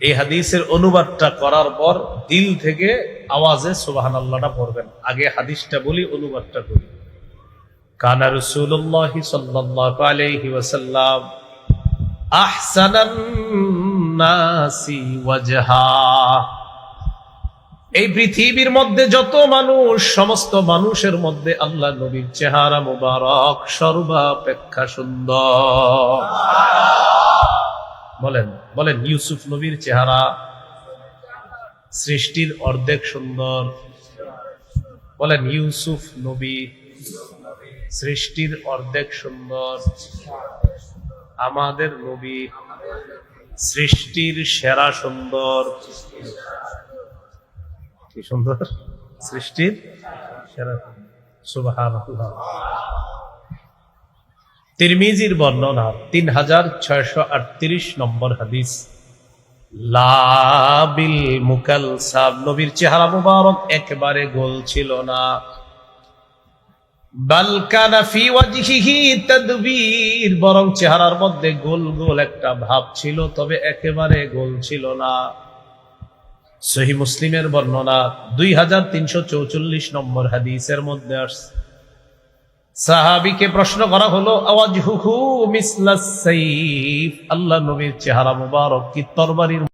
এই হাদিসের অনুবাদটা করার পর দিল থেকে আওয়াজে সুবহানাল্লাহটা পড়বেন। আগে হাদিসটা বলি, অনুবাদটা করি। কানা রাসূলুল্লাহ সাল্লাল্লাহু আলাইহি ওয়াসাল্লাম আহসানান নাসি ওয়াজহা। এই পৃথিবীর মধ্যে যত মানুষ, সমস্ত মানুষের মধ্যে আল্লাহ নবীর চেহারা মুবারক সর্বাপেক্ষা সুন্দর। বলেন বলেন, ইউসুফ নবীর চেহারা সৃষ্টির অর্ধেক সুন্দর। বলেন, ইউসুফ নবী সৃষ্টির অর্ধেক সুন্দর। আমাদের নবী সৃষ্টির সেরা সুন্দর। কি সুন্দর! সৃষ্টির সেরা। সুবহানাল্লাহ। তিরমিজির বর্ণনা 3638 নম্বর হাদিস। লা বিল মুকালসাব, নবীর চেহারা মুবারক একেবারে গোল ছিল না। বাল কানা ফি ওয়াজহিহি তাদবীর, বরং চেহারার মধ্যে গোল গোল একটা ভাব ছিল, তবে একেবারে গোল ছিল না। সহিহ মুসলিমের বর্ণনা 2344 নম্বর হাদিসের মধ্যে আসছে। সাহাবীকে প্রশ্ন করা হলো, আওয়াজহুহু মিসলাস সাইফ, আল্লাহ নবীর চেহারা মুবারক কি তরবারির